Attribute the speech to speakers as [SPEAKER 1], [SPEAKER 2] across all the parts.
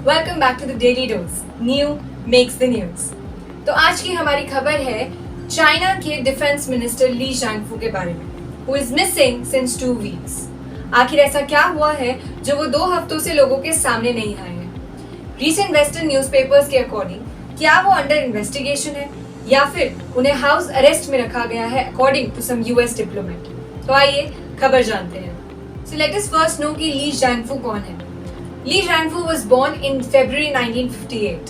[SPEAKER 1] Welcome back to the daily dose. New makes the news. तो आज की हमारी खबर है चाइना के डिफेंस मिनिस्टर ली शांगफू के बारे में, who is missing since 2 weeks. आखिर ऐसा क्या हुआ है जो वो 2 हफ्तों से लोगों के सामने नहीं आए हैं? रीसेंट वेस्टर्न न्यूज़पेपर्स के अकॉर्डिंग क्या वो अंडर इन्वेस्टिगेशन है या फिर उन्हें हाउस अरेस्ट में रखा गया है according to some US diplomat. तो आइए खबर जानते हैं। So let us first know कि ली शांगफू कौन है। Li Shangfu was born in February 1958।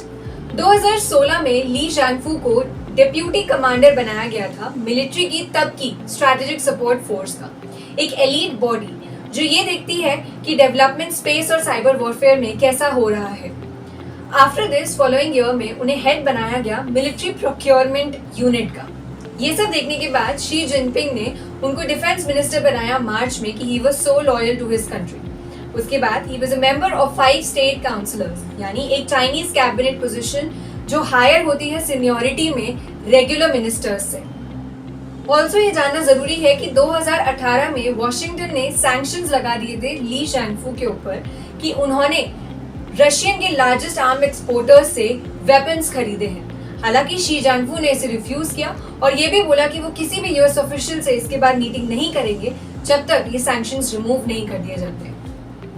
[SPEAKER 1] 2016 में ली शांगफू को डिप्यूटी कमांडर बनाया गया था मिलिट्री की तब की स्ट्रैटेजिक सपोर्ट फोर्स का, एक एलीट बॉडी जो ये देखती है कि डेवलपमेंट स्पेस और साइबर वॉरफेयर में कैसा हो रहा है। आफ्टर दिस फॉलोइंग ईयर में उन्हें हेड बनाया गया मिलिट्री प्रोक्योरमेंट यूनिट का। ये सब देखने के बाद शी जिनपिंग ने उनको डिफेंस मिनिस्टर बनाया मार्च में कि he was so loyal to his country. उसके बाद he was a member of 5 state councillors, यानी एक चाइनीज कैबिनेट पोजीशन जो हायर होती है सीनियरिटी में रेगुलर मिनिस्टर्स से। ऑल्सो ये जानना जरूरी है कि 2018 में वॉशिंगटन ने सैंक्शंस लगा दिए थे ली शांगफू के ऊपर कि उन्होंने रशियन के लार्जेस्ट आर्म एक्सपोर्टर्स से वेपन्स खरीदे हैं। हालांकि शी जांगफू ने इसे रिफ्यूज किया और ये भी बोला कि वो किसी भी यूएस ऑफिशियल से इसके बाद मीटिंग नहीं करेंगे जब तक ये सैंक्शंस रिमूव नहीं कर दिए जाते।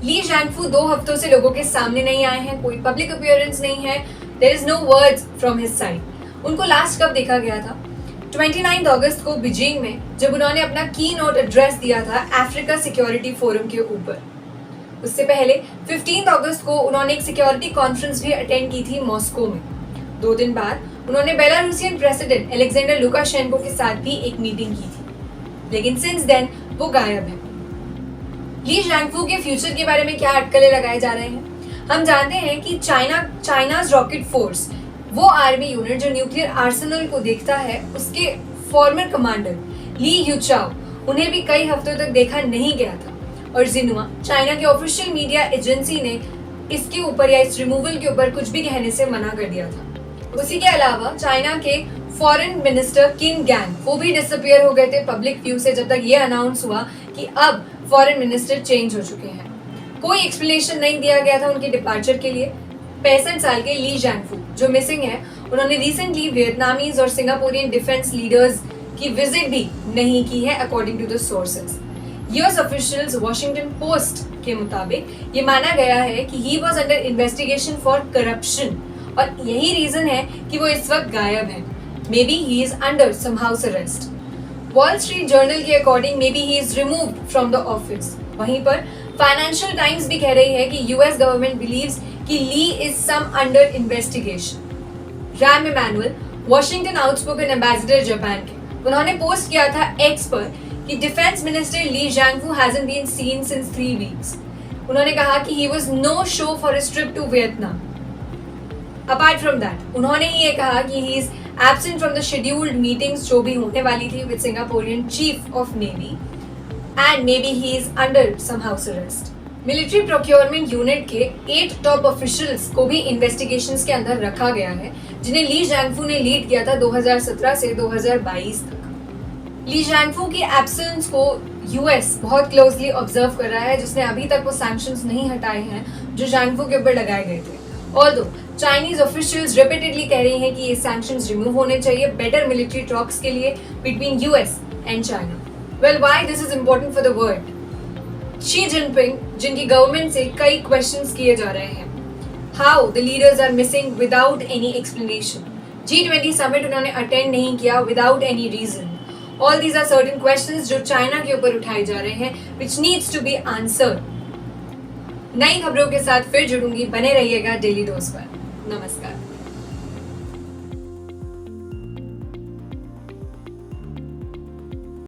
[SPEAKER 1] ली शांगफू 2 हफ्तों से लोगों के सामने नहीं आए हैं, कोई पब्लिक अपीयरेंस नहीं है, there is no words from his side. उनको लास्ट कब देखा गया था? 29 अगस्त को बीजिंग में, जब उन्होंने अपना की नोट एड्रेस दिया था अफ्रीका सिक्योरिटी फोरम के ऊपर। उससे पहले 15 अगस्त को उन्होंने एक सिक्योरिटी कॉन्फ्रेंस भी अटेंड की थी मॉस्को में। 2 दिन बाद उन्होंने बेलारूसियन प्रेसिडेंट अलेक्जेंडर लुकाशेंको के साथ भी एक मीटिंग की थी, लेकिन सिंस देन वो गायब है। ली शांगफू के फ्यूचर के बारे में क्या अटकलें लगाए जा रहे हैं? हम जानते हैं कि चाइनाज रॉकेट फोर्स, वो आर्मी यूनिट जो न्यूक्लियर आर्सेनल को देखता है, उसके फॉर्मर कमांडर ली यूचाओ, उन्हें भी कई हफ्तों तक देखा नहीं गया था और जिन्हुआ, चाइना के ऑफिशियल मीडिया एजेंसी ने इसके ऊपर या इस रिमूवल के ऊपर कुछ भी कहने से मना कर दिया था। उसी के अलावा चाइना के फॉरेन मिनिस्टर किन गैंग, वो भी डिसअपियर हो गए थे पब्लिक व्यू से जब तक ये अनाउंस हुआ कि अब फॉरेन मिनिस्टर चेंज हो चुके हैं। कोई एक्सप्लेनेशन नहीं दिया गया था उनके डिपार्चर के लिए। 65 साल के ली शांगफू जो मिसिंग है, उन्होंने रिसेंटली वियतनामीज और सिंगापुरियन डिफेंस लीडर्स की विजिट भी नहीं की है according to the sources. US officials Washington Post के मुताबिक ये माना गया है कि he was under investigation for corruption और यही रीजन है कि वो इस वक्त गायब है। May B he is under some house arrest. Wall Street Journal के according may B he is removed from the office. वहीं पर फाइनेंशियल टाइम्स भी कह रही है कि यूएस गवर्नमेंट बिलीव्स कि Li is some under investigation. Rahm Emanuel, Washington outspoken ambassador Japan के, उन्होंने पोस्ट किया था एक्स पर कि defence minister Li Shangfu hasn't been seen since 3 weeks. उन्होंने कहा कि he was no show for his trip to Vietnam. Apart from that, उन्होंने ये कहा कि he is absent from the scheduled meetings जो भी होने वाली थी with Singaporean chief of navy and may be he is under some house arrest. Military procurement unit के 8 टॉप ऑफिशियल्स को भी इन्वेस्टिगेशंस के अंदर रखा गया है, जिन्हें ली शांगफू ने लीड किया था 2017 से 2022 तक। ली शांगफू की एब्सेंस को यूएस बहुत क्लोजली ऑब्जर्व कर रहा है, जिसने अभी तक वो सैंक्शंस नहीं हटाए हैं जो शांगफू के ऊपर लगाए गए थे। ऑल्दो चाइनीज ऑफिशियल्स रिपीटेडली कह रही हैं कि ये सैंक्शंस रिमूव होने चाहिए बेटर मिलिट्री टॉक्स के लिए between US and China. Well, why this is important for the world? Xi Jinping, जिनकी गवर्नमेंट से कई क्वेश्चंस किए जा रहे हैं, how the leaders are missing without any explanation. G20 summit उन्होंने अटेंड नहीं किया without any reason. All these are certain questions जो चाइना के ऊपर उठाए जा रहे हैं, which needs to be answered. नई खबरों के साथ फिर जुड़ूंगी, बने रहिएगा डेली डोज पर। नमस्कार।